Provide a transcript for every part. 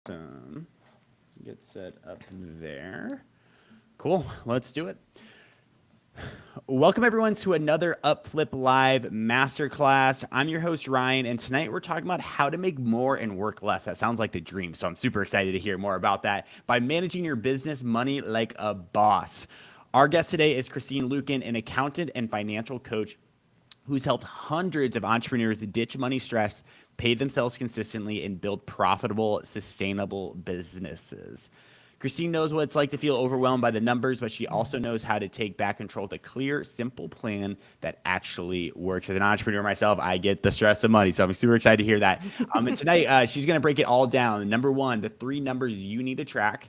Awesome. Let's get set up there. Cool. Let's do it. Welcome everyone to another Upflip Live Masterclass. I'm your host Ryan, and tonight we're talking about how to make more and work less. That sounds like the dream, so I'm super excited to hear more about that by managing your business money like a boss. Our guest today is Christine Luken, an accountant and financial coach who's helped hundreds of entrepreneurs ditch money stress, pay themselves consistently, and build profitable, sustainable businesses. Christine knows what it's like to feel overwhelmed by the numbers, but she also knows how to take back control with a clear, simple plan that actually works. As an entrepreneur myself, I get the stress of money, so I'm super excited to hear that. And tonight, she's going to break it all down. Number one, the 3 numbers you need to track,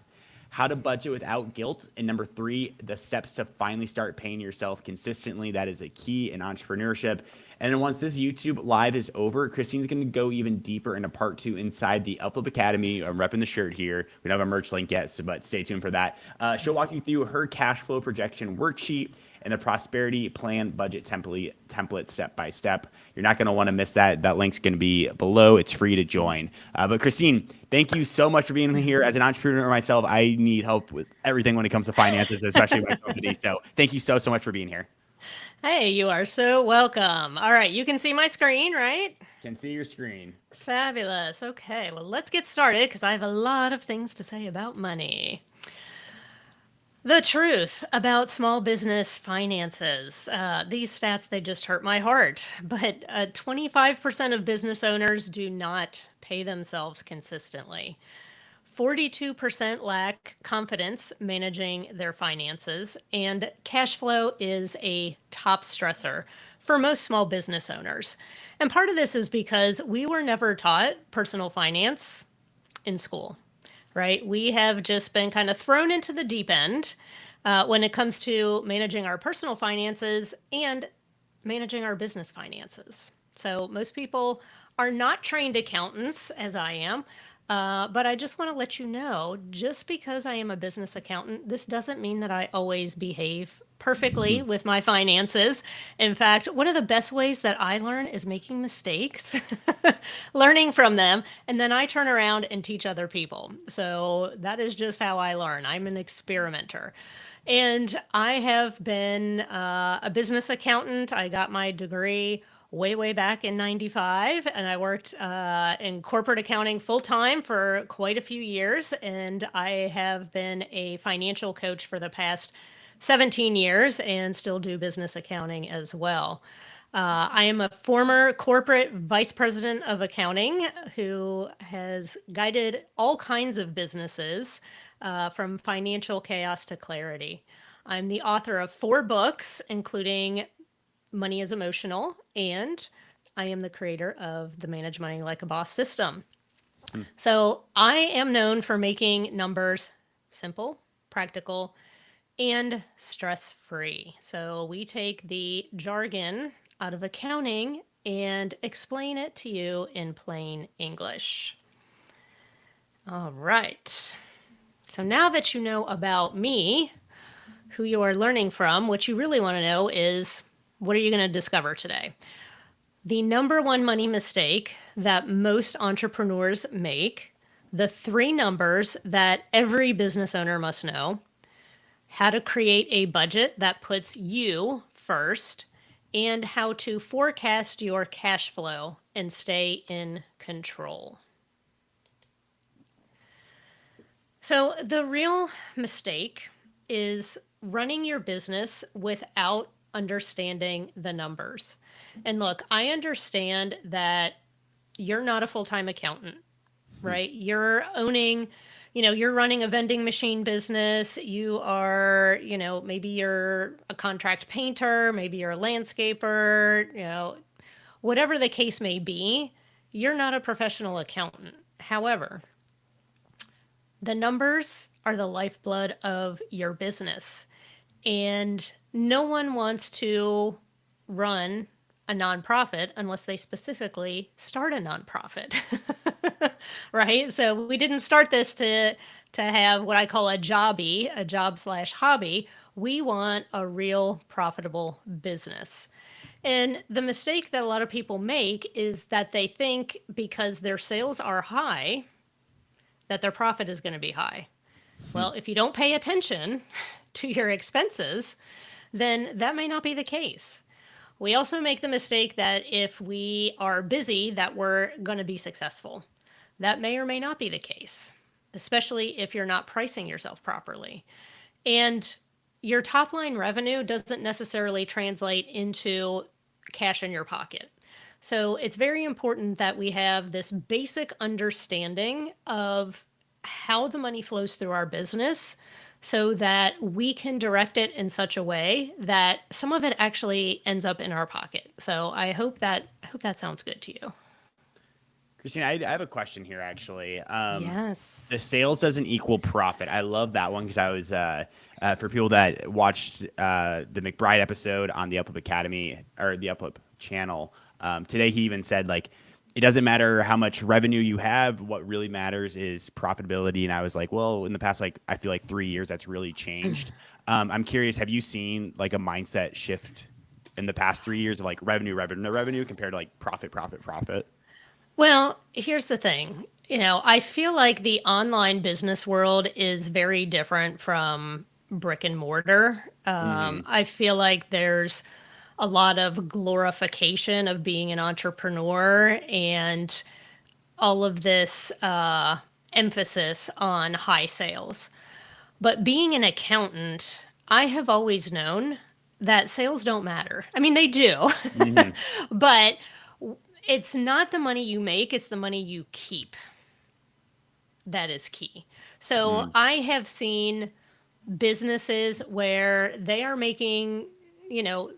how to budget without guilt, and number 3, the steps to finally start paying yourself consistently. That is a key in entrepreneurship. And then once this YouTube live is over, Christine's going to go even deeper into part 2 inside the Upflip Academy. I'm repping the shirt here. We don't have a merch link yet, but stay tuned for that. She'll walk you through her cash flow projection worksheet and the prosperity plan budget template step by step. You're not going to want to miss that. That link's going to be below. It's free to join. But Christine, thank you so much for being here. As an entrepreneur myself, I need help with everything when it comes to finances, especially my company. So thank you so much for being here. Hey, you are so welcome. All right, you can see my screen, right? Can see your screen. Fabulous. Okay, well, let's get started because I have a lot of things to say about money. The truth about small business finances. These stats, they just hurt my heart. But 25% of business owners do not pay themselves consistently. 42% lack confidence managing their finances, and cash flow is a top stressor for most small business owners. And part of this is because we were never taught personal finance in school, right? We have just been kind of thrown into the deep end when it comes to managing our personal finances and managing our business finances. So most people are not trained accountants, as I am. But I just want to let you know, just because I am a business accountant, this doesn't mean that I always behave perfectly with my finances. In fact, one of the best ways that I learn is making mistakes, learning from them, and then I turn around and teach other people. So that is just how I learn. I'm an experimenter. And I have been a business accountant. I got my degree way back in 95, and I worked in corporate accounting full time for quite a few years, and I have been a financial coach for the past 17 years and still do business accounting as well. I am a former corporate vice president of accounting who has guided all kinds of businesses from financial chaos to clarity. I'm the author of 4 books, including Money is Emotional, and I am the creator of the Manage Money Like a Boss system. So I am known for making numbers simple, practical, and stress free. So we take the jargon out of accounting and explain it to you in plain English. All right. So now that you know about me, who you are learning from, what you really want to know is, what are you going to discover today? The number one money mistake that most entrepreneurs make, the 3 numbers that every business owner must know, how to create a budget that puts you first, and how to forecast your cash flow and stay in control. So, the real mistake is running your business without understanding the numbers. And look, I understand that you're not a full-time accountant, right? You're owning, you're running a vending machine business. You are, maybe you're a contract painter, maybe you're a landscaper, whatever the case may be, you're not a professional accountant. However, the numbers are the lifeblood of your business. And no one wants to run a nonprofit unless they specifically start a nonprofit. Right? So we didn't start this to have what I call a jobby, a job/hobby. We want a real profitable business. And the mistake that a lot of people make is that they think because their sales are high, that their profit is going to be high. Well, if you don't pay attention to your expenses, then that may not be the case. We also make the mistake that if we are busy, that we're going to be successful. That may or may not be the case, especially if you're not pricing yourself properly. And your top line revenue doesn't necessarily translate into cash in your pocket. So it's very important that we have this basic understanding of how the money flows through our business so that we can direct it in such a way that some of it actually ends up in our pocket. So I hope that sounds good to you. Christine, I have a question here actually. The Yes. sales doesn't equal profit. I love that one because I was for people that watched the McBride episode on the Uplift Academy or the Uplift channel. Today he even said like it doesn't matter how much revenue you have. What really matters is profitability. And I was like, well, in the past, like I feel like 3 years, that's really changed. I'm curious, have you seen like a mindset shift in the past 3 years of like revenue compared to like profit? Well, here's the thing. I feel like the online business world is very different from brick and mortar. Hmm. I feel like there's a lot of glorification of being an entrepreneur and all of this emphasis on high sales. But being an accountant, I have always known that sales don't matter. I mean, they do, Hmm. but it's not the money you make, it's the money you keep that is key. So Hmm. I have seen businesses where they are making, you know,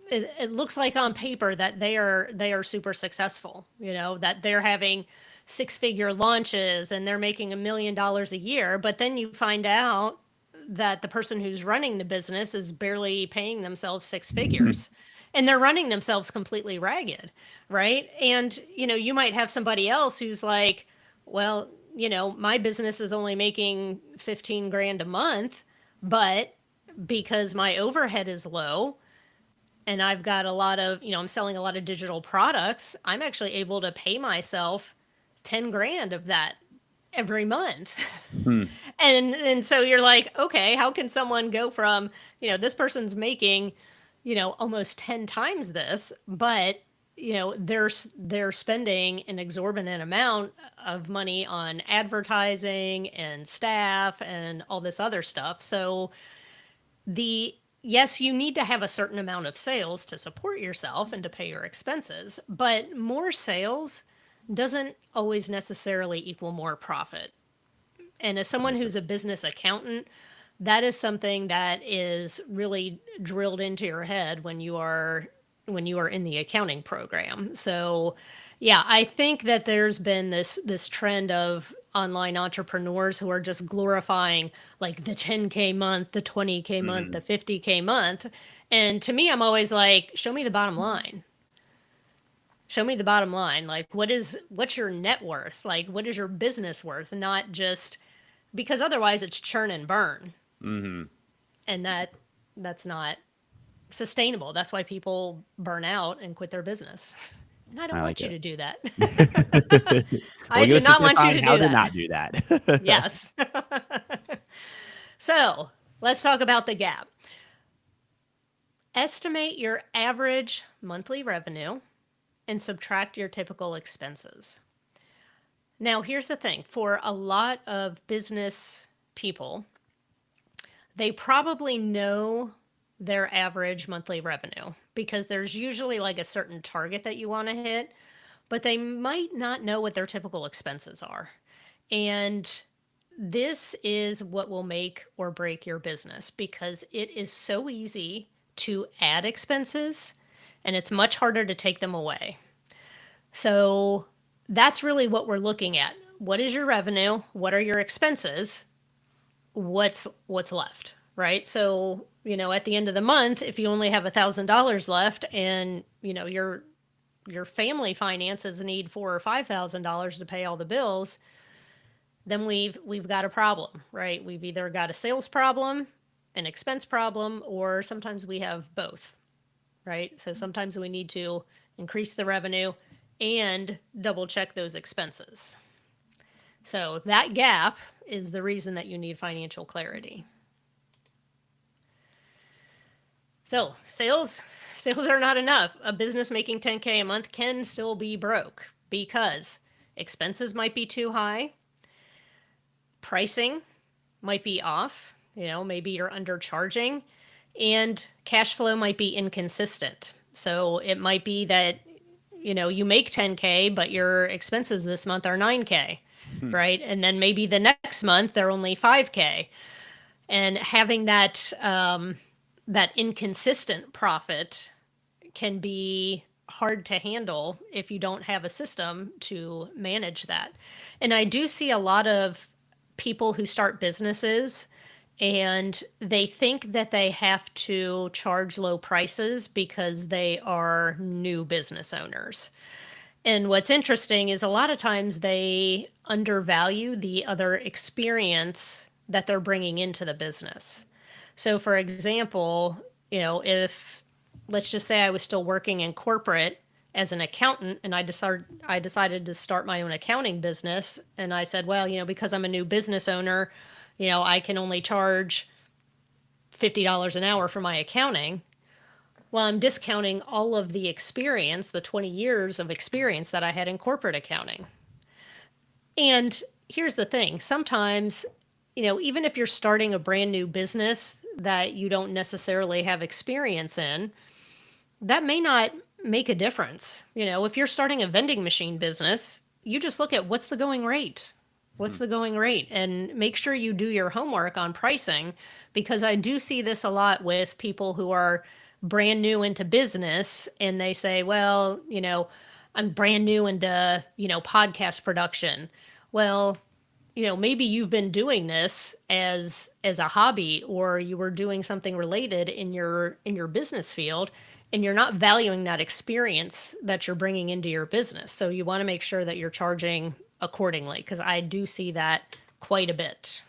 it looks like on paper that they are super successful, that they're having six-figure launches and they're making $1 million a year, but then you find out that the person who's running the business is barely paying themselves six figures and they're running themselves completely ragged, right? And you might have somebody else who's like, well, my business is only making 15 grand a month, but because my overhead is low and I've got a lot of, I'm selling a lot of digital products, I'm actually able to pay myself 10 grand of that every month. Hmm. And so you're like, okay, how can someone go from, this person's making, almost 10 times this, but they're spending an exorbitant amount of money on advertising and staff and all this other stuff. So the yes, you need to have a certain amount of sales to support yourself and to pay your expenses, but more sales doesn't always necessarily equal more profit. And as someone who's a business accountant, that is something that is really drilled into your head when you are in the accounting program. So, yeah, I think that there's been this trend of online entrepreneurs who are just glorifying like the 10K month, the 20K month, Hmm. the 50K month. And to me, I'm always like, show me the bottom line. Show me the bottom line. Like what's your net worth? Like what is your business worth? Not just because otherwise it's churn and burn. Hmm. And that's not sustainable. That's why people burn out and quit their business. And I don't I like want you it. to do that. Well, I give do us a not tip want you on to how do to that. not do that. Yes. So let's talk about the gap. Estimate your average monthly revenue and subtract your typical expenses. Now, here's the thing for a lot of business people, they probably know their average monthly revenue because there's usually like a certain target that you want to hit, but they might not know what their typical expenses are. And this is what will make or break your business because it is so easy to add expenses and it's much harder to take them away. So that's really what we're looking at. What is your revenue? What are your expenses? What's left, right? So, at the end of the month, if you only have $1,000 left and, your family finances need $4,000 or $5,000 to pay all the bills, then we've got a problem, right? We've either got a sales problem, an expense problem, or sometimes we have both, right? So sometimes we need to increase the revenue and double check those expenses. So that gap is the reason that you need financial clarity. So sales are not enough. A business making 10K a month can still be broke because expenses might be too high, pricing might be off, maybe you're undercharging, and cash flow might be inconsistent. So it might be that you make 10K, but your expenses this month are 9K, right? And then maybe the next month they're only 5K. And having that inconsistent profit can be hard to handle if you don't have a system to manage that. And I do see a lot of people who start businesses and they think that they have to charge low prices because they are new business owners. And what's interesting is a lot of times they undervalue the other experience that they're bringing into the business. So, for example, if let's just say I was still working in corporate as an accountant and I decided to start my own accounting business, and I said, well, because I'm a new business owner, I can only charge $50 an hour for my accounting. Well, I'm discounting all of the experience, the 20 years of experience that I had in corporate accounting. And here's the thing, sometimes, even if you're starting a brand new business that you don't necessarily have experience in, that may not make a difference. If you're starting a vending machine business, you just look at what's the going rate. What's the going rate? And make sure you do your homework on pricing, because I do see this a lot with people who are brand new into business and they say, well, I'm brand new into, podcast production. Well, maybe you've been doing this as a hobby, or you were doing something related in your business field, and you're not valuing that experience that you're bringing into your business. So you want to make sure that you're charging accordingly, because I do see that quite a bit.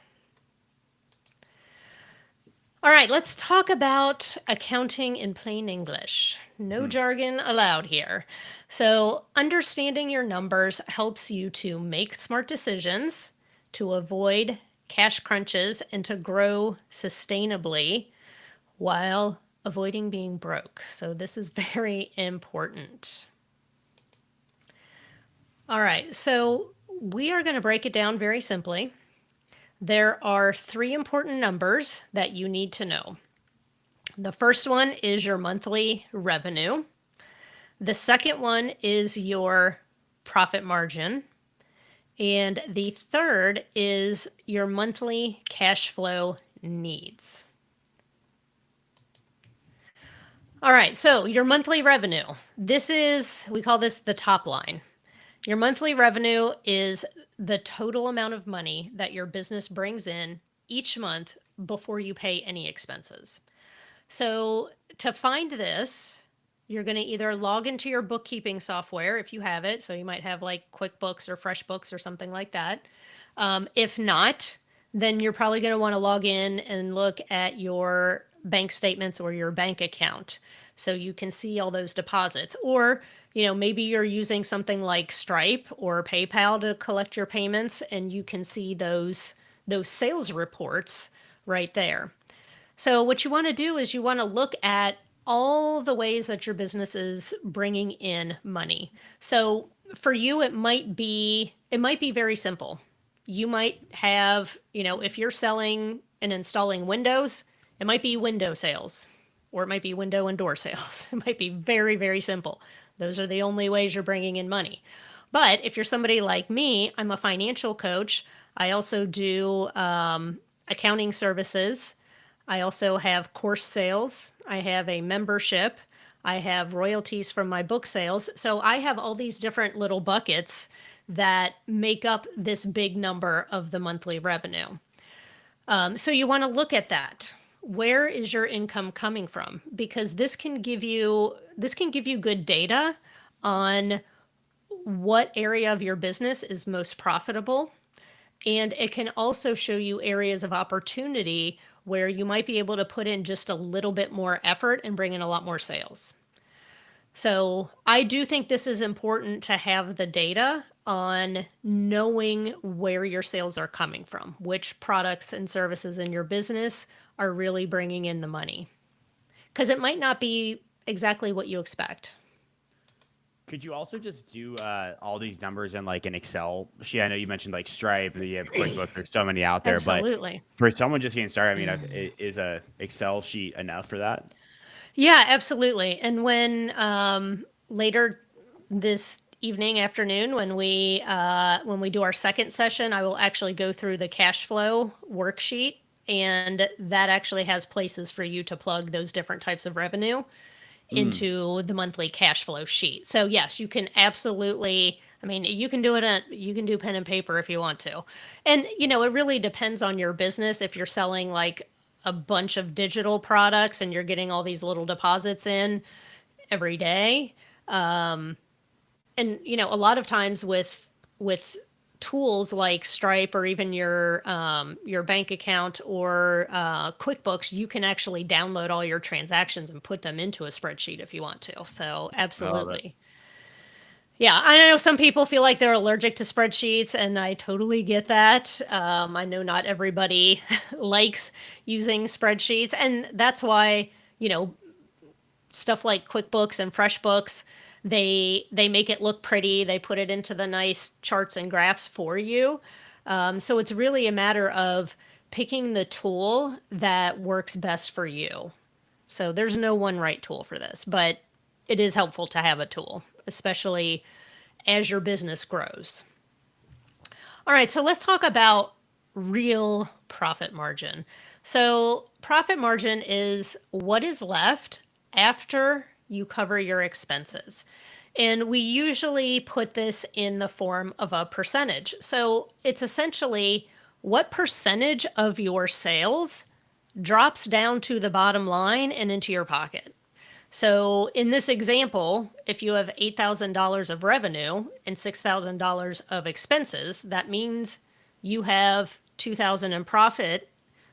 All right, let's talk about accounting in plain English. No jargon allowed here. So, understanding your numbers helps you to make smart decisions, to avoid cash crunches, and to grow sustainably while avoiding being broke. So, this is very important. All right, so we are going to break it down very simply. There are 3 important numbers that you need to know. The first one is your monthly revenue. The second one is your profit margin. And the third is your monthly cash flow needs. All right, so your monthly revenue. We call this the top line. Your monthly revenue is the total amount of money that your business brings in each month before you pay any expenses. So to find this, you're going to either log into your bookkeeping software if you have it. So you might have like QuickBooks or FreshBooks or something like that. If not, then you're probably going to want to log in and look at your bank statements or your bank account so you can see all those deposits. Or, maybe you're using something like Stripe or PayPal to collect your payments, and you can see those sales reports right there. So what you want to do is you want to look at all the ways that your business is bringing in money. So for you, it might be very simple. You might have, if you're selling and installing windows, it might be window sales, or it might be window and door sales. It might be very, very simple. Those are the only ways you're bringing in money. But if you're somebody like me, I'm a financial coach. I also do accounting services. I also have course sales. I have a membership. I have royalties from my book sales. So I have all these different little buckets that make up this big number of the monthly revenue. So you want to look at that. Where is your income coming from? Because this can give you good data on what area of your business is most profitable. And it can also show you areas of opportunity where you might be able to put in just a little bit more effort and bring in a lot more sales. So I do think this is important to have the data on knowing where your sales are coming from, which products and services in your business are really bringing in the money. Because it might not be exactly what you expect. Could you also just do all these numbers in like an Excel sheet? I know you mentioned like Stripe, you have QuickBooks. There's so many out there, but Absolutely. for someone just getting started, I mean, is a Excel sheet enough for that? Yeah, absolutely. And when later this evening, afternoon, when we do our second session, I will actually go through the cash flow worksheet, and that actually has places for you to plug those different types of revenue Mm. into the monthly cash flow sheet. So yes, you can absolutely, I mean, you can do you can do pen and paper if you want to. And it really depends on your business. If you're selling like a bunch of digital products and you're getting all these little deposits in every day, and a lot of times with tools like Stripe or even your bank account or QuickBooks, you can actually download all your transactions and put them into a spreadsheet if you want to. So Oh, that. absolutely. Yeah, I know some people feel like they're allergic to spreadsheets, and I totally get that. I know not everybody likes using spreadsheets, and that's why, you know, stuff like QuickBooks and FreshBooks, they make it look pretty. They put it into the nice charts and graphs for you. So it's really a matter of picking the tool that works best for you. So there's no one right tool for this, but it is helpful to have a tool, especially as your business grows. All right, so let's talk about real profit margin. So, profit margin is what is left after you cover your expenses. And we usually put this in the form of a percentage. So, it's essentially what percentage of your sales drops down to the bottom line and into your pocket. So in this example, if you have $8,000 of revenue and $6,000 of expenses, that means you have 2,000 in profit,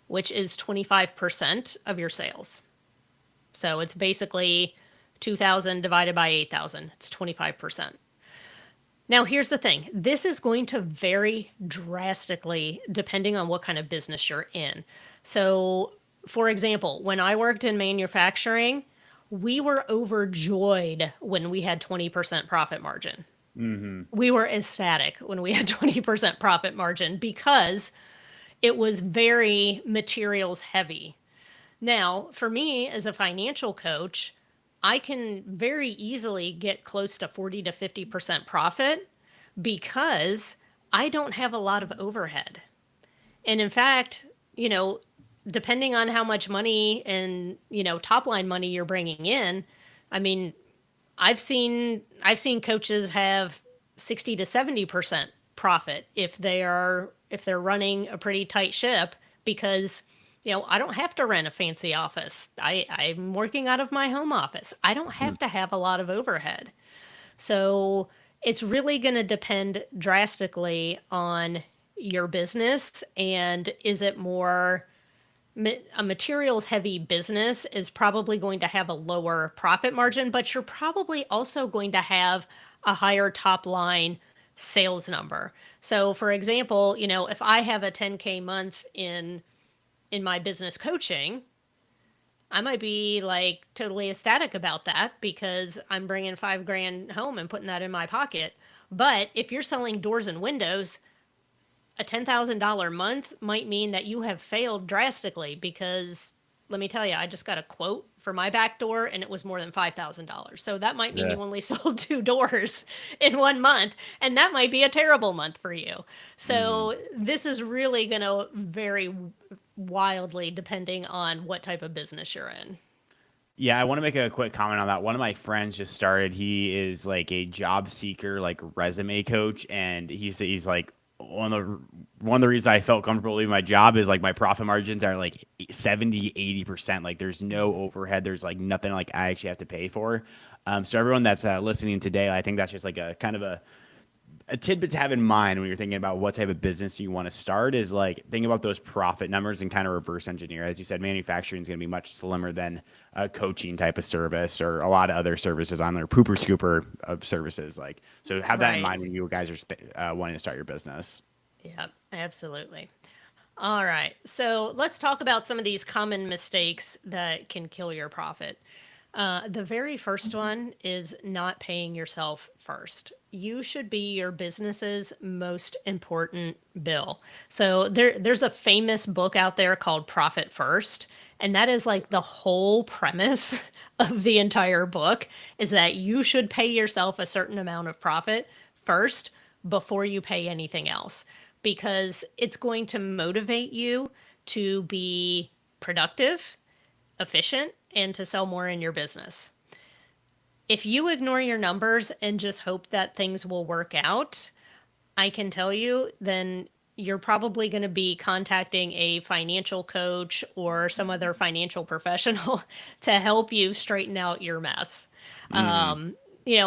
which is 25% of your sales. So it's basically 2,000 divided by 8,000. It's 25%. Now, here's the thing. This is going to vary drastically depending on what kind of business you're in. So, for example, when I worked in manufacturing, we were overjoyed when we had 20% profit margin. Mm-hmm. We were ecstatic when we had 20% profit margin because it was very materials heavy. Now, for me as a financial coach, I can very easily get close to 40 to 50% profit because I don't have a lot of overhead. And in fact, depending on how much money and, top line money you're bringing in, I mean, I've seen coaches have 60 to 70% profit if they're running a pretty tight ship because I don't have to rent a fancy office. I'm working out of my home office. I don't have to have a lot of overhead. So it's really going to depend drastically on your business, and is it more a materials heavy business is probably going to have a lower profit margin, but you're probably also going to have a higher top line sales number. So for example, if I have a 10K month in my business coaching, I might be like totally ecstatic about that because I'm bringing 5 grand home and putting that in my pocket. But if you're selling doors and windows, a $10,000 month might mean that you have failed drastically because let me tell you, I just got a quote for my back door and it was more than $5,000. So that might mean Yeah. you only sold 2 doors in 1 month, and that might be a terrible month for you. Mm-hmm. So this is really going to vary wildly depending on what type of business you're in. Yeah, I want to make a quick comment on that. One of my friends just started. He is like a job seeker, like resume coach, and he's like one of the reasons I felt comfortable leaving my job is like my profit margins are like 70, 80%. Like there's no overhead. There's like nothing like I actually have to pay for. So everyone that's listening today, I think that's just like a kind of a tidbit to have in mind when you're thinking about what type of business you want to start is like think about those profit numbers and kind of reverse engineer. As you said, manufacturing is going to be much slimmer than a coaching type of service or a lot of other services on there, pooper scooper of services. Like, so have that in Right. mind when you guys are wanting to start your business. Yeah, absolutely. All right. So let's talk about some of these common mistakes that can kill your profit. The very first one is not paying yourself first. You should be your business's most important bill. So there's a famous book out there called Profit First, and that is like the whole premise of the entire book is that you should pay yourself a certain amount of profit first before you pay anything else because it's going to motivate you to be productive, efficient, and to sell more in your business. If you ignore your numbers and just hope that things will work out, I can tell you, then you're probably going to be contacting a financial coach or some other financial professional to help you straighten out your mess. Mm.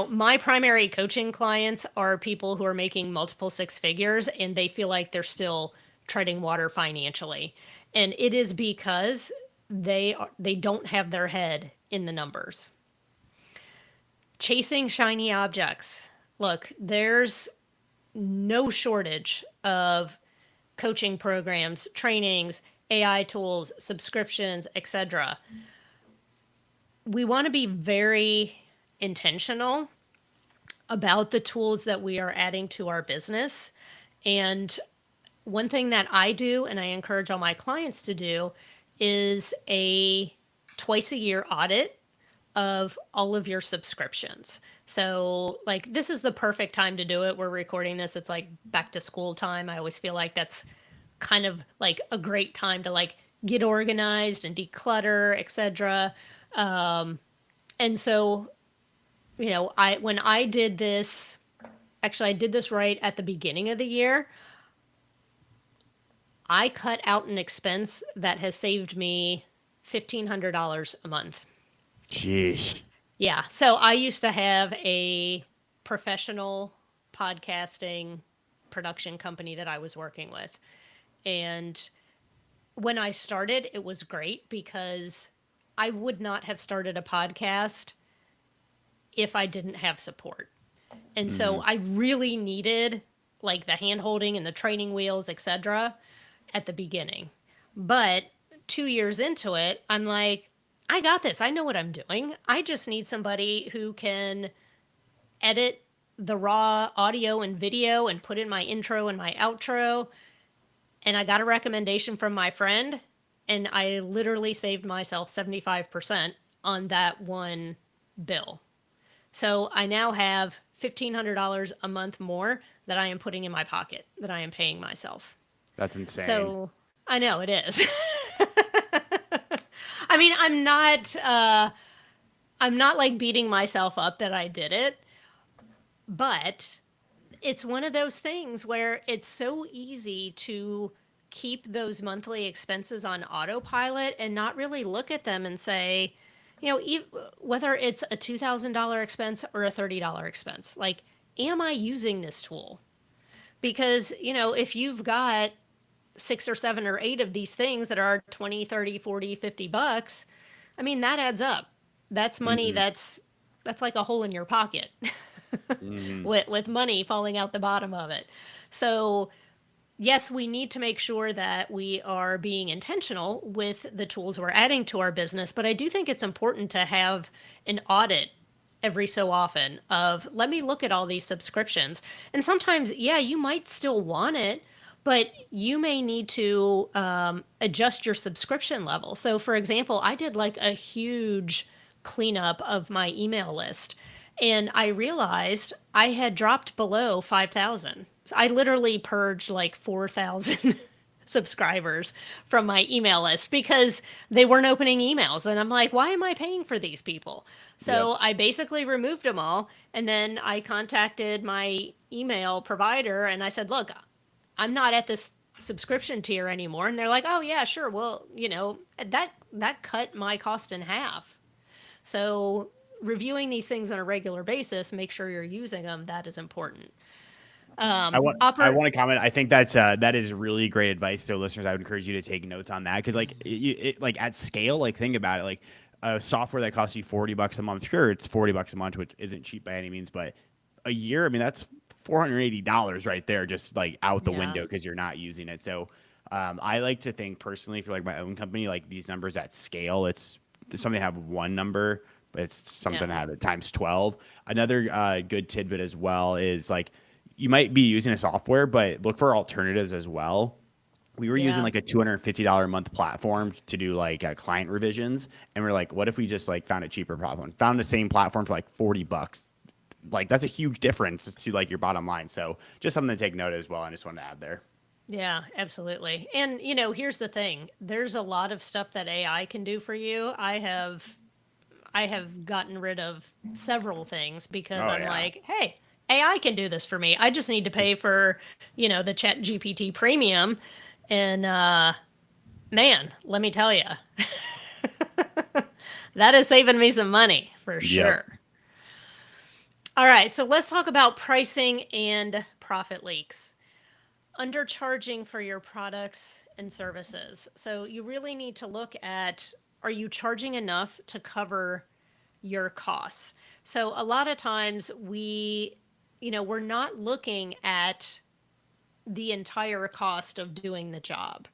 My primary coaching clients are people who are making multiple six figures and they feel like they're still treading water financially. And it is because they don't have their head in the numbers. Chasing shiny objects. Look, there's no shortage of coaching programs, trainings, AI tools, subscriptions, etc. We want to be very intentional about the tools that we are adding to our business. And one thing that I do, and I encourage all my clients to do, is a twice a year audit of all of your subscriptions. So, like, this is the perfect time to do it. We're recording this. It's like back to school time. I always feel like that's kind of like a great time to like get organized and declutter, etc. And so, I when I did this, actually I did this right at the beginning of the year. I cut out an expense that has saved me $1,500 a month. Jeez. Yeah. So I used to have a professional podcasting production company that I was working with. And when I started, it was great because I would not have started a podcast if I didn't have support. And so Mm. I really needed like the hand holding and the training wheels, etc. at the beginning. But 2 years into it, I'm like, I got this. I know what I'm doing. I just need somebody who can edit the raw audio and video and put in my intro and my outro. And I got a recommendation from my friend, and I literally saved myself 75% on that one bill. So I now have $1,500 a month more that I am putting in my pocket that I am paying myself. That's insane. So I know it is. I mean, I'm not like beating myself up that I did it, but it's one of those things where it's so easy to keep those monthly expenses on autopilot and not really look at them and say, whether it's a $2,000 expense or a $30 expense, like, am I using this tool? Because, if you've got six or seven or eight of these things that are 20, 30, 40, $50, I mean, that adds up. That's money Mm-hmm. that's like a hole in your pocket Mm-hmm. with money falling out the bottom of it. So, yes, we need to make sure that we are being intentional with the tools we're adding to our business, but I do think it's important to have an audit every so often of let me look at all these subscriptions. And sometimes, yeah, you might still want it, but you may need to adjust your subscription level. So, for example, I did like a huge cleanup of my email list, and I realized I had dropped below 5,000. I literally purged like 4,000 subscribers from my email list because they weren't opening emails. And I'm like, why am I paying for these people? Yep. So I basically removed them all. And then I contacted my email provider and I said, look, I'm not at this subscription tier anymore. And they're like, oh, yeah, sure. Well, that cut my cost in half. So reviewing these things on a regular basis, make sure you're using them. That is important. I want I Oper want to comment. I think that is really great advice. So listeners, I would encourage you to take notes on that because like at scale, like think about it, like a software that costs you $40 a month. Sure, it's $40 a month, which isn't cheap by any means, but a year, I mean, that's $480 right there, just like out the Yeah, window because you're not using it. So I like to think personally for like my own company, like these numbers at scale, it's something to have one number, but it's something yeah, to have it times 12. Another good tidbit as well is like you might be using a software, but look for alternatives as well. We were using yeah. like a $250 a month platform to do like client revisions, and we're like, what if we just like found a cheaper platform, found the same platform for like $40? Like that's a huge difference to like your bottom line. So just something to take note as well. I just wanted to add there. Yeah, absolutely. And here's the thing. There's a lot of stuff that AI can do for you. I have gotten rid of several things because Oh I'm yeah. like, hey, AI can do this for me. I just need to pay for, the Chat GPT premium. And man, let me tell you, that is saving me some money for Yep. sure. All right, so let's talk about pricing and profit leaks. Undercharging for your products and services. So you really need to look at, are you charging enough to cover your costs? So a lot of times we're not looking at the entire cost of doing the job,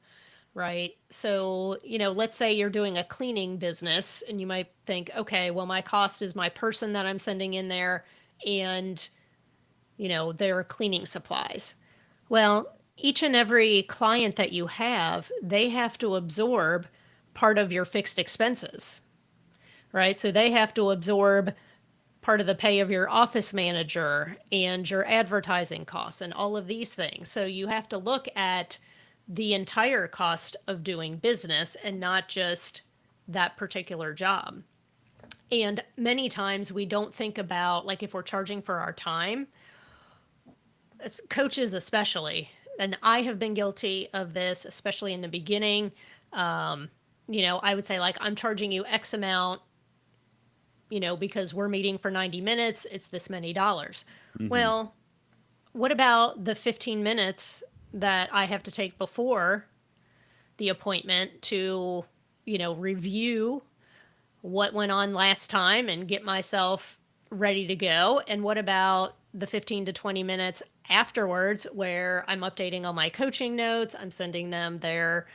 right? So, let's say you're doing a cleaning business and you might think, okay, well, my cost is my person that I'm sending in there and, their cleaning supplies. Well, each and every client that you have, they have to absorb part of your fixed expenses, right? So they have to absorb part of the pay of your office manager and your advertising costs and all of these things. So you have to look at the entire cost of doing business and not just that particular job. And many times we don't think about, like, if we're charging for our time, coaches especially, and I have been guilty of this, especially in the beginning. I would say, like, I'm charging you X amount, because we're meeting for 90 minutes, it's this many dollars. Mm-hmm. Well, what about the 15 minutes that I have to take before the appointment to, review what went on last time and get myself ready to go? And what about the 15 to 20 minutes afterwards where I'm updating all my coaching notes, I'm sending them their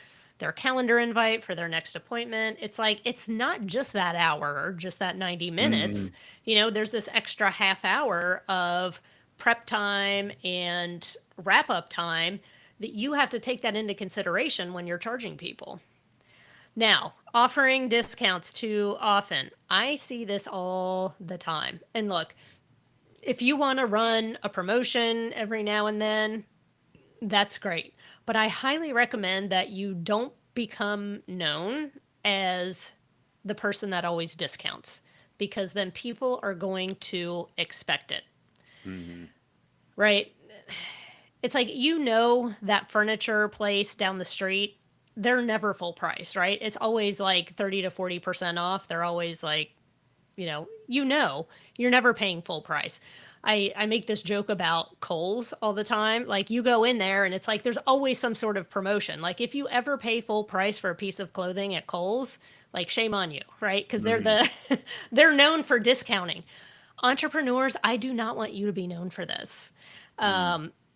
calendar invite for their next appointment? It's like, it's not just that hour or just that 90 Mm-hmm. minutes. There's this extra half hour of prep time and wrap up time that you have to take that into consideration when you're charging people. Now, offering discounts too often. I see this all the time. And look, if you want to run a promotion every now and then, that's great. But I highly recommend that you don't become known as the person that always discounts, because then people are going to expect it, Mm-hmm. right? It's like, that furniture place down the street, they're never full price, right? It's always like 30 to 40% off. They're always like, you're never paying full price. I make this joke about Kohl's all the time. Like, you go in there and it's like there's always some sort of promotion. Like, if you ever pay full price for a piece of clothing at Kohl's, like, shame on you, right? Because Mm-hmm. they're known for discounting. Entrepreneurs, I do not want you to be known for this.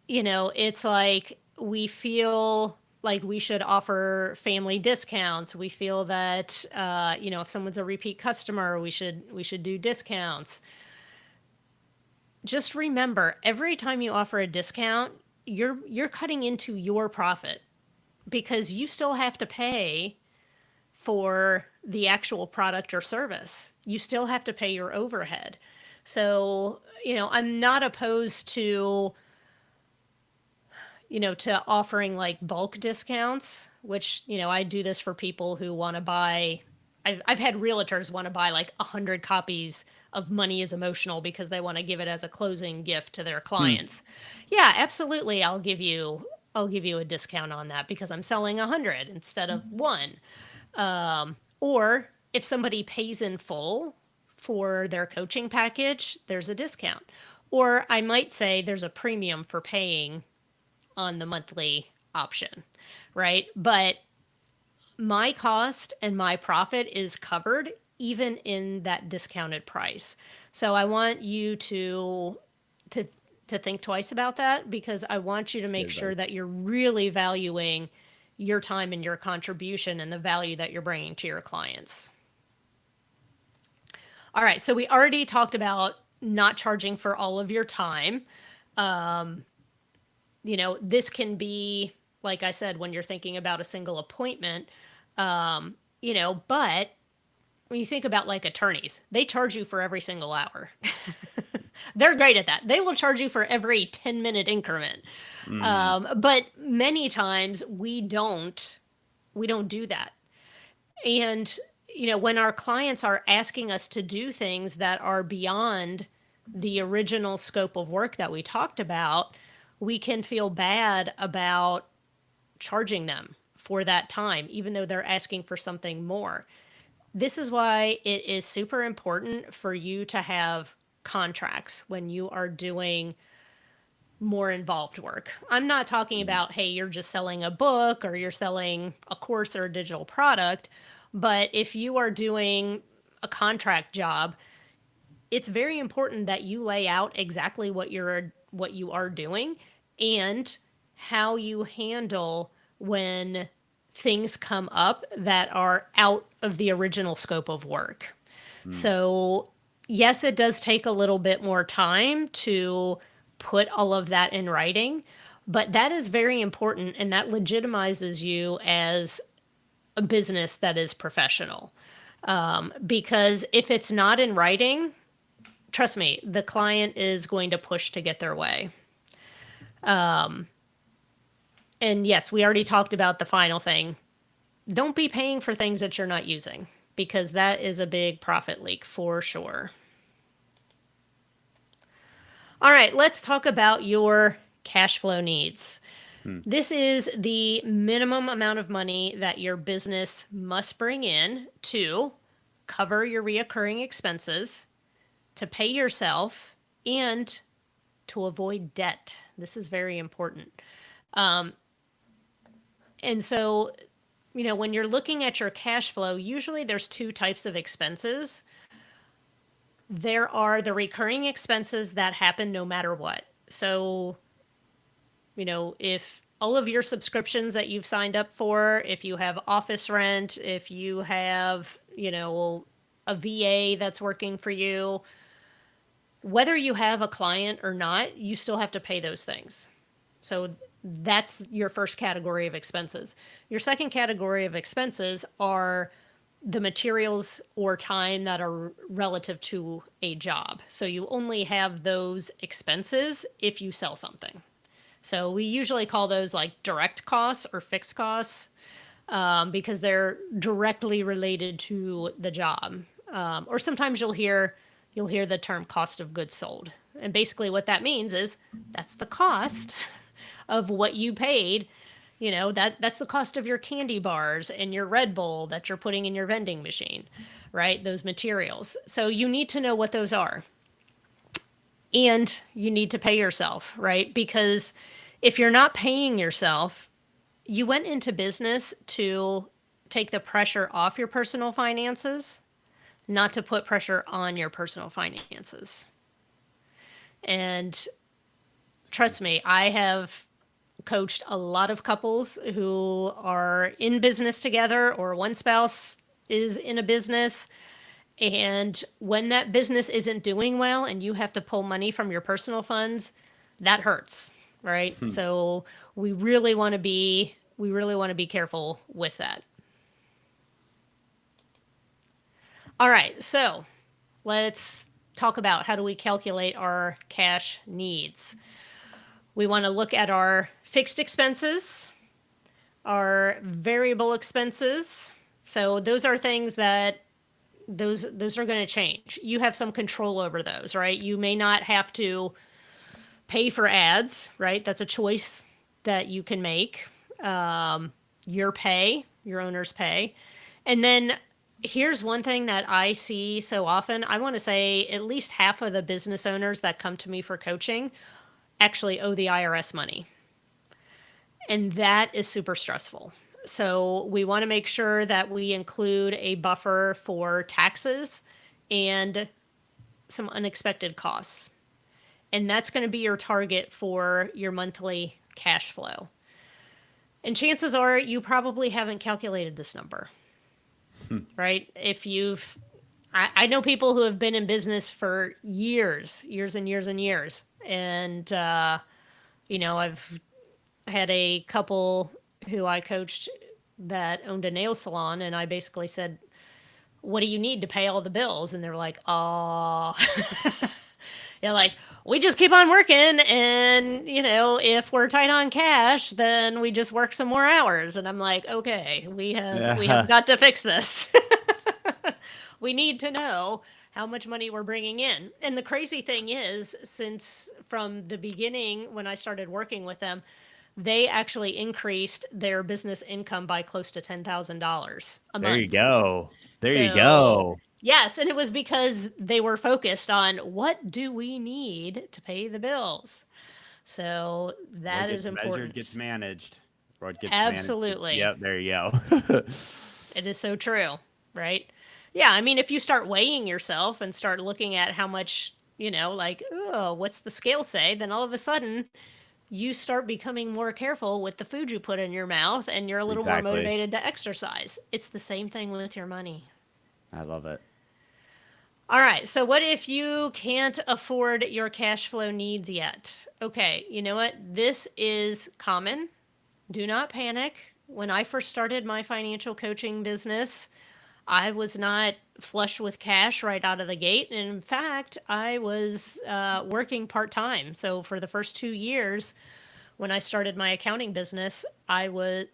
It's like we feel like we should offer family discounts. We feel that if someone's a repeat customer, we should do discounts. Just remember, every time you offer a discount, you're cutting into your profit, because you still have to pay for the actual product or service. You still have to pay your overhead. So, I'm not opposed to offering like bulk discounts, which, I do this for people who want to buy. I've had realtors want to buy like 100 copies of Money is Emotional because they want to give it as a closing gift to their clients. Yeah, absolutely. I'll give you a discount on that because I'm selling 100 instead of one. Or if somebody pays in full for their coaching package, there's a discount. Or I might say there's a premium for paying on the monthly option, right? But my cost and my profit is covered even in that discounted price. So I want you to to think twice about that, because I want you to It's good make sure advice. that you're really valuing your time and your contribution and the value that you're bringing to your clients. All right, so we already talked about not charging for all of your time. This can be, like I said, when you're thinking about a single appointment, but when you think about like attorneys, they charge you for every single hour. They're great at that. They will charge you for every 10-minute increment. Mm, But many times we don't do that. And when our clients are asking us to do things that are beyond the original scope of work that we talked about, we can feel bad about charging them for that time, even though they're asking for something more. This is why it is super important for you to have contracts when you are doing more involved work. I'm not talking mm, about, hey, you're just selling a book or you're selling a course or a digital product. But if you are doing a contract job, it's very important that you lay out exactly what you are doing and how you handle when things come up that are out of the original scope of work. mm. So, yes, it does take a little bit more time to put all of that in writing, but that is very important and that legitimizes you as a business that is professional. Because if it's not in writing, trust me, the client is going to push to get their way. And yes, we already talked about the final thing. Don't be paying for things that you're not using, because that is a big profit leak for sure. All right, let's talk about your cash flow needs. Hmm. This is the minimum amount of money that your business must bring in to cover your reoccurring expenses, to pay yourself, and to avoid debt. This is very important. Um, and so, when you're looking at your cash flow, usually there's two types of expenses. There are the recurring expenses that happen no matter what. So, if all of your subscriptions that you've signed up for, if you have office rent, if you have, a VA that's working for you, whether you have a client or not, you still have to pay those things. So that's your first category of expenses. Your second category of expenses are the materials or time that are relative to a job. So you only have those expenses if you sell something. So we usually call those like direct costs or fixed costs, because they're directly related to the job. Or sometimes you'll hear the term cost of goods sold, and basically what that means is that's the cost of what you paid. That's the cost of your candy bars and your Red Bull that you're putting in your vending machine, right? Those materials. So you need to know what those are. And you need to pay yourself, right? Because if you're not paying yourself, you went into business to take the pressure off your personal finances, not to put pressure on your personal finances. And trust me, I have coached a lot of couples who are in business together, or one spouse is in a business. And when that business isn't doing well and you have to pull money from your personal funds, that hurts, right? Hmm. So we really want to be careful with that. All right, so let's talk about how do we calculate our cash needs. We want to look at our fixed expenses, our variable expenses. So those are things that those are going to change. You have some control over those, right? You may not have to pay for ads, right? That's a choice that you can make. Your pay, your owner's pay. And then Here's one thing that I see so often. I want to say at least half of the business owners that come to me for coaching actually owe the IRS money. And that is super stressful. So we want to make sure that we include a buffer for taxes and some unexpected costs. And that's going to be your target for your monthly cash flow. And chances are you probably haven't calculated this number, right? If you've, I know people who have been in business for years and years and years. And, I've had a couple who I coached that owned a nail salon, and I basically said, "What do you need to pay all the bills?" And they're like, "Oh, like we just keep on working, and if we're tight on cash, then we just work some more hours." And I'm like, "Okay, we have got to fix this. We need to know how much money we're bringing in." And the crazy thing is, since from the beginning when I started working with them, they actually increased their business income by close to $10,000 a There you month. go. There you So, go. yes, and it was because they were focused on what do we need to pay the bills. So, What that is gets measured gets important. managed. What gets managed gets, Absolutely. yep, there you go. It is so true, right? Yeah, I mean, if you start weighing yourself and start looking at how much, like, oh, what's the scale say? Then all of a sudden, you start becoming more careful with the food you put in your mouth and you're a little more Exactly. motivated to exercise. It's the same thing with your money. I love it. All right, so what if you can't afford your cash flow needs yet? Okay, you know what? This is common. Do not panic. When I first started my financial coaching business, I was not flush with cash right out of the gate. And in fact, I was working part time. So for the first 2 years, when I started my accounting business, I was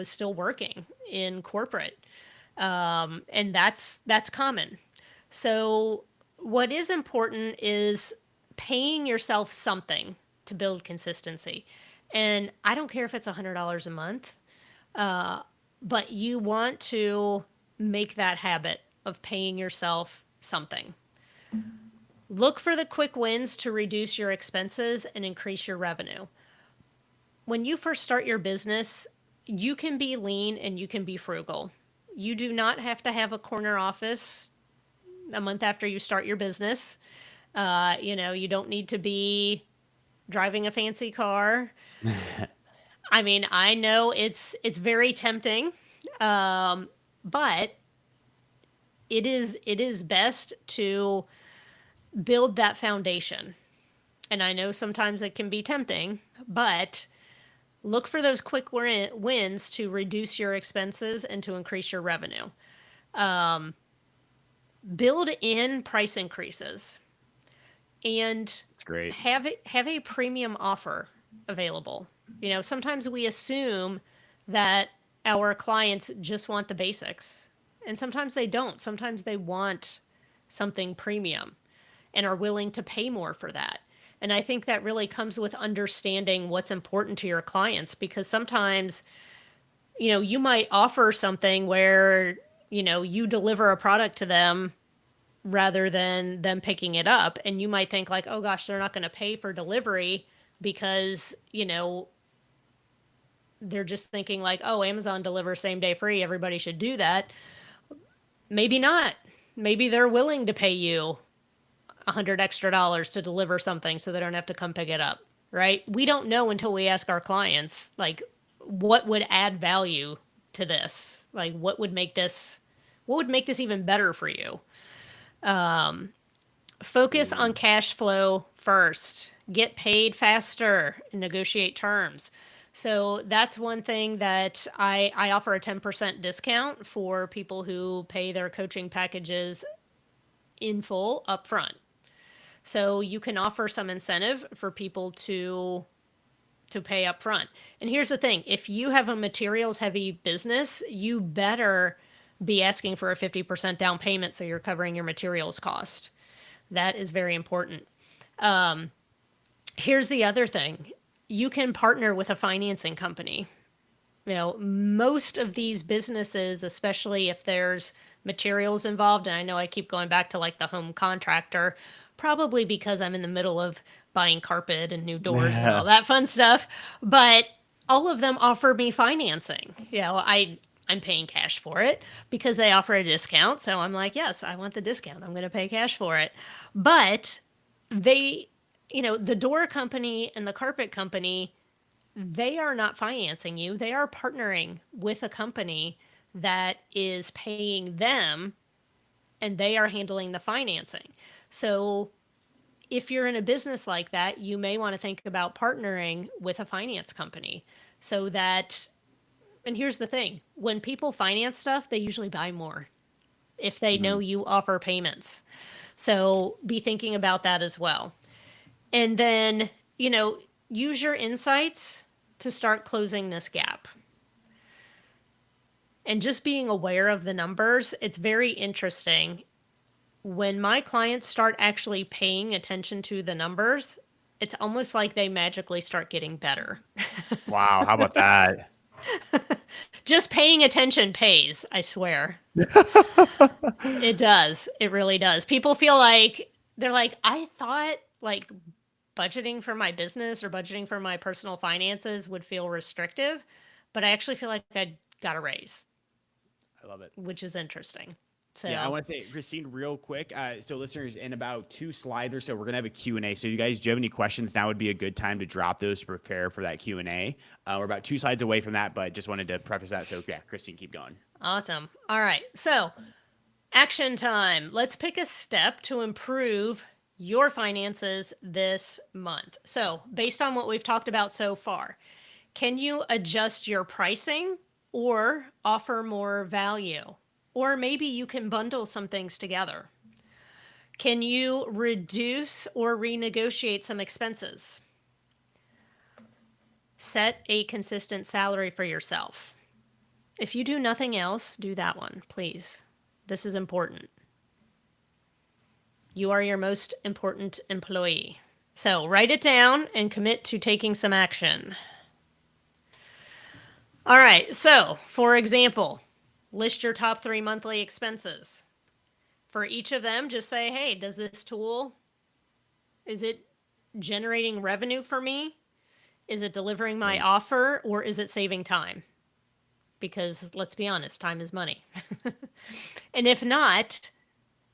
still working in corporate, and that's common. So what is important is paying yourself something to build consistency, and I don't care if it's $100 a month, but you want to make that habit of paying yourself something. Look for the quick wins to reduce your expenses and increase your revenue. When you first start your business, you can be lean and you can be frugal. You do not have to have a corner office a month after you start your business. You don't need to be driving a fancy car. I mean, I know it's very tempting, but it is best to build that foundation. And I know sometimes it can be tempting, but look for those quick wins to reduce your expenses and to increase your revenue. Build in price increases and It's great. have a premium offer available. Sometimes we assume that our clients just want the basics, and sometimes they don't. Sometimes they want something premium and are willing to pay more for that. And I think that really comes with understanding what's important to your clients, because sometimes, you might offer something where, you deliver a product to them rather than them picking it up. And you might think, like, oh gosh, they're not going to pay for delivery because, they're just thinking, like, oh, Amazon delivers same day free. Everybody should do that. Maybe not. Maybe they're willing to pay you 100 extra dollars to deliver something so they don't have to come pick it up, right? We don't know until we ask our clients, like, what would add value to this? Like, what would make this even better for you? Focus on Amen. cash flow first. Get paid faster and negotiate terms. So that's one thing that I offer a 10% discount for people who pay their coaching packages in full upfront. So you can offer some incentive for people to pay up front. And here's the thing, if you have a materials heavy business, you better be asking for a 50% down payment so you're covering your materials cost. That is very important. Here's the other thing. You can partner with a financing company. Most of these businesses, especially if there's materials involved, and I know I keep going back to like the home contractor, probably because I'm in the middle of buying carpet and new doors and all that fun stuff, but all of them offer me financing. I'm paying cash for it because they offer a discount. So I'm like, yes, I want the discount. I'm going to pay cash for it. But they, the door company and the carpet company, they are not financing you. They are partnering with a company that is paying them and they are handling the financing. So if you're in a business like that, you may want to think about partnering with a finance company so that, and here's the thing, when people finance stuff, they usually buy more if they know you offer payments. So be thinking about that as well. And then, use your insights to start closing this gap. And just being aware of the numbers, it's very interesting. When my clients start actually paying attention to the numbers, it's almost like they magically start getting better. Wow, how about that? Just paying attention pays, I swear. It does. It really does. People feel like they're like, I thought like budgeting for my business or budgeting for my personal finances would feel restrictive, but I actually feel like I got a raise, I love it. which is interesting. Yeah, I So, want to say, Christine, real quick. So, listeners, in about 2 slides or so, we're gonna have a Q&A. So, you guys, do you have any questions? Now would be a good time to drop those to prepare for that Q&A. We're about 2 slides away from that, but just wanted to preface that. So, yeah, Christine, keep going. awesome. All right. So, action time. Let's pick a step to improve your finances this month. So, based on what we've talked about so far, can you adjust your pricing or offer more value? Or maybe you can bundle some things together. Can you reduce or renegotiate some expenses? Set a consistent salary for yourself. If you do nothing else, do that one, please. This is important. You are your most important employee. So write it down and commit to taking some action. All right, so for example, list your top 3 monthly expenses. For each of them, just say, hey, does this tool, is it generating revenue for me? Is it delivering my offer, or is it saving time? Because let's be honest, time is money. And if not,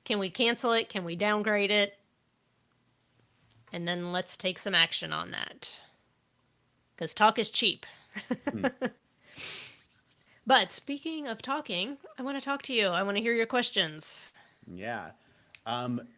can we cancel it? Can we downgrade it? And then let's take some action on that. Because talk is cheap. But speaking of talking, I want to talk to you. I want to hear your questions. Yeah.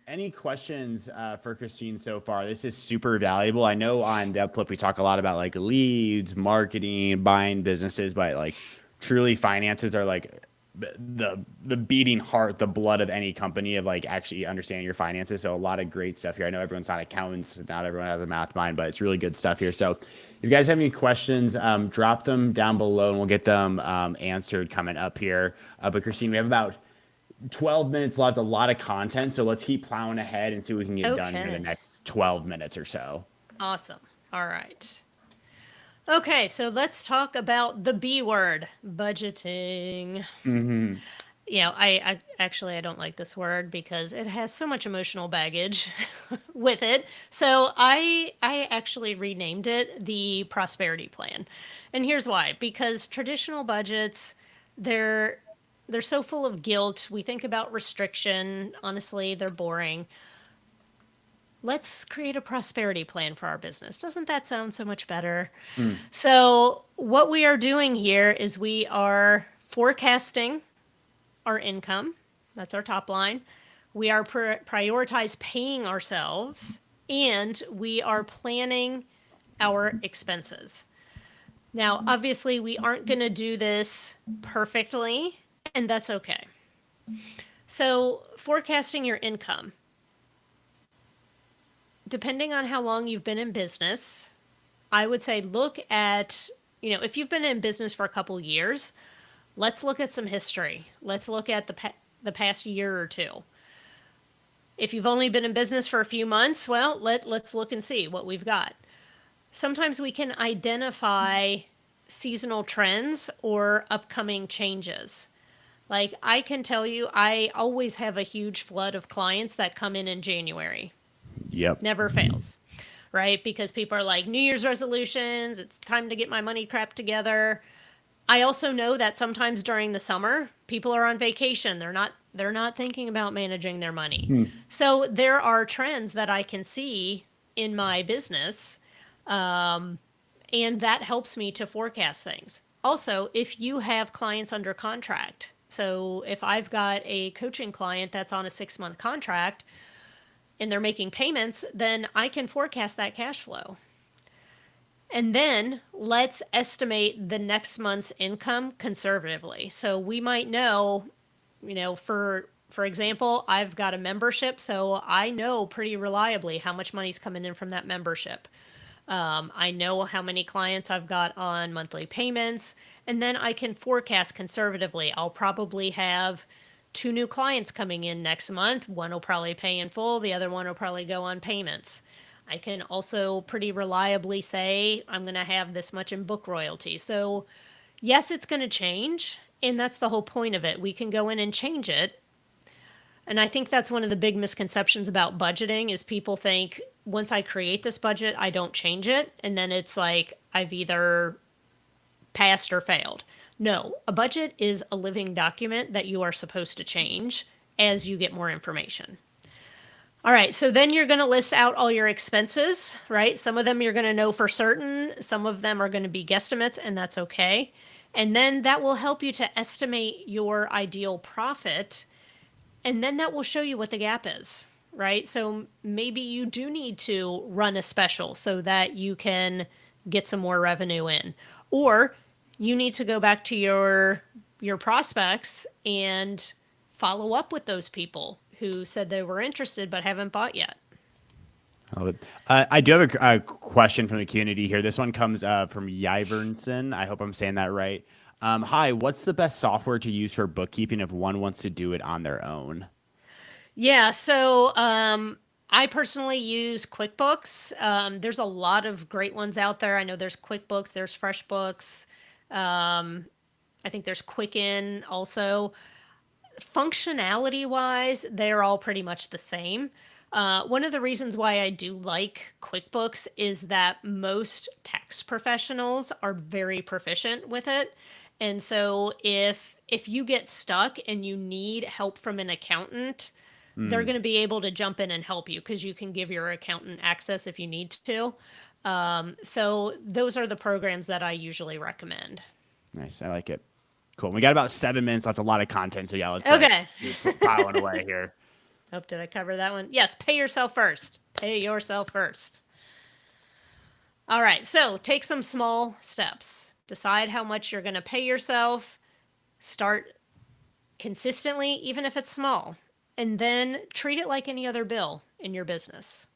Any questions for Christine so far? This is super valuable. I know on DevFlip we talk a lot about like leads, marketing, buying businesses, but like truly finances are like the beating heart, the blood of any company of like actually understanding your finances. So a lot of great stuff here. I know everyone's not accountants, not everyone has a math mind, but it's really good stuff here. So if you guys have any questions, drop them down below and we'll get them answered coming up here. But Christine, we have about 12 minutes left, a lot of content. So let's keep plowing ahead and see what we can get done here in the Okay. next 12 minutes or so. Awesome. All right. Okay, so let's talk about the B word, budgeting. I actually I don't like this word because it has so much emotional baggage with it. So I actually renamed it the prosperity plan. And here's why. Because traditional budgets, they're they're so full of guilt. We think about restriction. Honestly, they're boring. Let's create a prosperity plan for our business. Doesn't that sound so much better? So, what we are doing here is we are forecasting our income. That's our top line. We are prioritize paying ourselves, and we are planning our expenses. Now, obviously, we aren't going to do this perfectly, and that's okay. So, forecasting your income. Depending on how long you've been in business, I would say look at, if you've been in business for a couple years, let's look at some history. Let's look at the past year or two. If you've only been in business for a few months, well, let's look and see what we've got. Sometimes we can identify seasonal trends or upcoming changes. Like I can tell you, I always have a huge flood of clients that come in January. Yep. Never fails, right? Because people are like, New Year's resolutions, it's time to get my money crap together. I also know that sometimes during the summer, people are on vacation. They're not thinking about managing their money. Hmm. So there are trends that I can see in my business, and that helps me to forecast things. Also, if you have clients under contract, so if I've got a coaching client that's on a 6-month contract and they're making payments, then I can forecast that cash flow. And then let's estimate the next month's income conservatively. So we might know, for example, I've got a membership, so I know pretty reliably how much money's coming in from that membership. I know how many clients I've got on monthly payments, and then I can forecast conservatively. I'll probably have 2 new clients coming in next month. One will probably pay in full, the other one will probably go on payments. I can also pretty reliably say I'm going to have this much in book royalty. So, yes, it's going to change, and that's the whole point of it. We can go in and change it. And I think that's one of the big misconceptions about budgeting is people think once I create this budget, I don't change it, and then it's like I've either passed or failed. No, a budget is a living document that you are supposed to change as you get more information. All right, so then you're going to list out all your expenses, right? Some of them you're going to know for certain, some of them are going to be guesstimates, and that's okay. And then that will help you to estimate your ideal profit, and then that will show you what the gap is, right? So maybe you do need to run a special so that you can get some more revenue in. Or you need to go back to your prospects and follow up with those people who said they were interested but haven't bought yet. I do have a question from the community here. This one comes from Yvernson. I hope I'm saying that right. Hi, what's the best software to use for bookkeeping if one wants to do it on their own? Yeah, so I personally use QuickBooks. There's a lot of great ones out there. I know there's QuickBooks, there's FreshBooks. I think there's Quicken also. Functionality wise, they're all pretty much the same. One of the reasons why I do like QuickBooks is that most tax professionals are very proficient with it. And so if you get stuck and you need help from an accountant, they're Mm, going to be able to jump in and help you because you can give your accountant access if you need to. So those are the programs that I usually recommend. nice. I like it. Cool. We got about 7 minutes left. A lot of content. So yeah, let's Okay. keep piling away here. Oh, did I cover that one? Yes, pay yourself first. Pay yourself first. All right, so take some small steps. Decide how much you're going to pay yourself. Start consistently, even if it's small. And then treat it like any other bill in your business.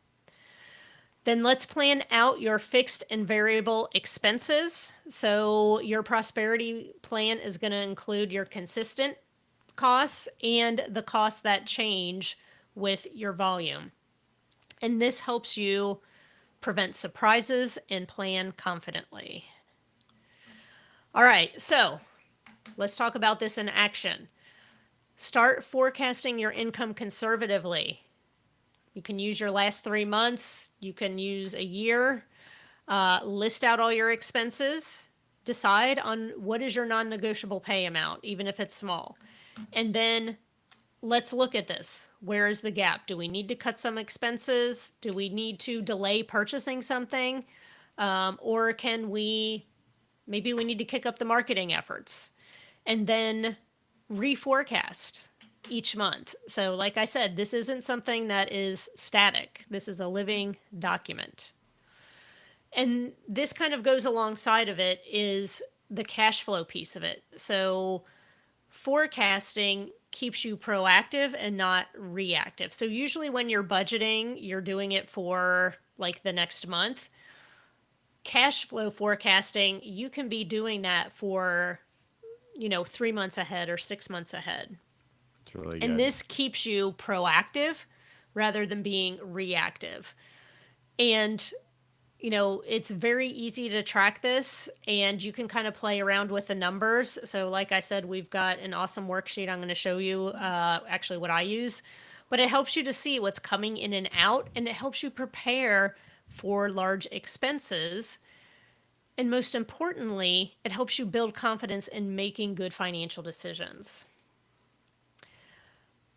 Then let's plan out your fixed and variable expenses. So your prosperity plan is going to include your consistent costs and the costs that change with your volume. And this helps you prevent surprises and plan confidently. All right, so let's talk about this in action. Start forecasting your income conservatively. You can use your last 3 months, you can use a year. List out all your expenses. Decide on what is your non negotiable pay amount, even if it's small. And then let's look at this. Where is the gap? Do we need to cut some expenses? Do we need to delay purchasing something? Or maybe we need to kick up the marketing efforts and then reforecast each month. So, like I said, this isn't something that is static, this is a living document. And this kind of goes alongside of it is the cash flow piece of it. So, forecasting keeps you proactive and not reactive. So usually when you're budgeting, you're doing it for like the next month. Cash flow forecasting, you can be doing that for, 3 months ahead or 6 months ahead. It's really And good. this keeps you proactive rather than being reactive. And it's very easy to track this and you can kind of play around with the numbers. So, like I said, we've got an awesome worksheet. I'm going to show you actually what I use, but it helps you to see what's coming in and out and it helps you prepare for large expenses. And most importantly, it helps you build confidence in making good financial decisions.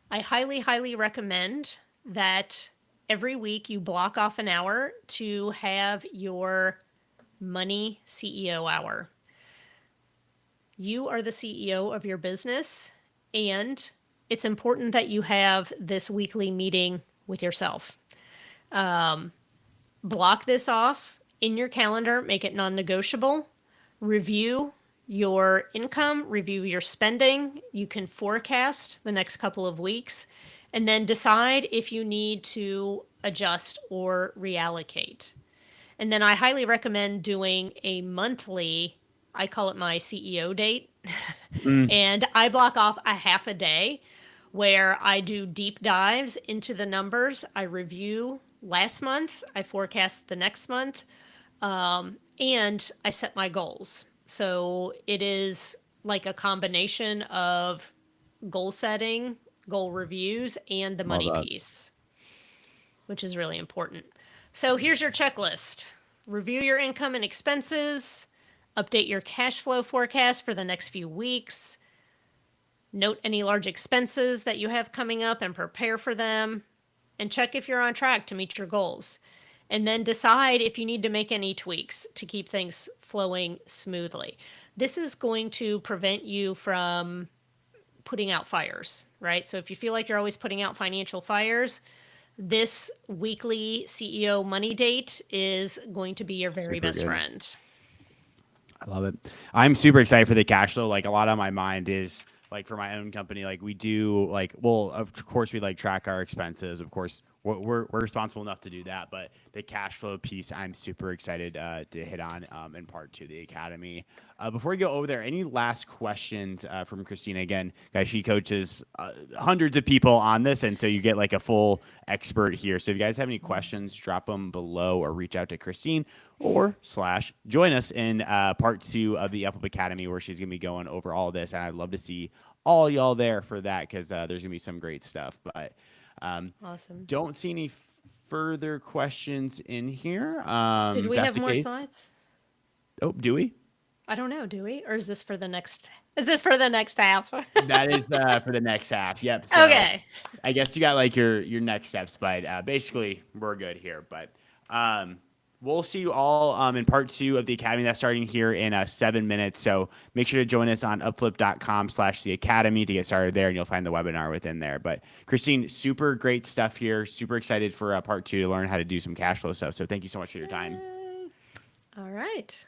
I highly, highly recommend that every week you block off an hour to have your money CEO hour. You are the CEO of your business, and it's important that you have this weekly meeting with yourself. Block this off in your calendar, make it non negotiable, review your income, review your spending. You can forecast the next couple of weeks and then decide if you need to adjust or reallocate. And then I highly recommend doing a monthly, I call it my CEO date. And I block off a half a day where I do deep dives into the numbers. I review last month, I forecast the next month, and I set my goals. So it is like a combination of goal setting, goal reviews, and the Love money that. piece, which is really important. So here's your checklist: review your income and expenses, update your cash flow forecast for the next few weeks, note any large expenses that you have coming up and prepare for them, and check if you're on track to meet your goals. And then decide if you need to make any tweaks to keep things flowing smoothly. This is going to prevent you from putting out fires, right? So if you feel like you're always putting out financial fires, this weekly CEO money date is going to be your very Super best good. friend. I love it. I'm super excited for the cash flow. Like a lot on my mind is like for my own company, like we do like, well, of course we like track our expenses. Of course we're responsible enough to do that, but the cash flow piece, I'm super excited to hit on in part 2 of the Academy. Before we go over there, any last questions from Christina? Again, guys, she coaches hundreds of people on this, and so you get like a full expert here. So if you guys have any questions, drop them below or reach out to Christine or / join us in part 2 of the Up Academy, where she's going to be going over all this. And I'd love to see all y'all there for that, because there's going to be some great stuff. But Awesome. don't see any further questions in here. Did If we that's have the more case. slides? Oh, do we? I don't know, do we? Or is this for the next? Is this for the next half? That is for the next half. Yep. So Okay. I guess you got like your next steps, but basically we're good here. But we'll see you all in part 2 of the Academy that's starting here in 7 minutes. So make sure to join us on upflip.com/the Academy to get started there, and you'll find the webinar within there. But Christine, super great stuff here. Super excited for part 2 to learn how to do some cash flow stuff. So thank you so much for your time. All right.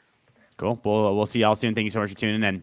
Cool. We'll see y'all soon. Thank you so much for tuning in.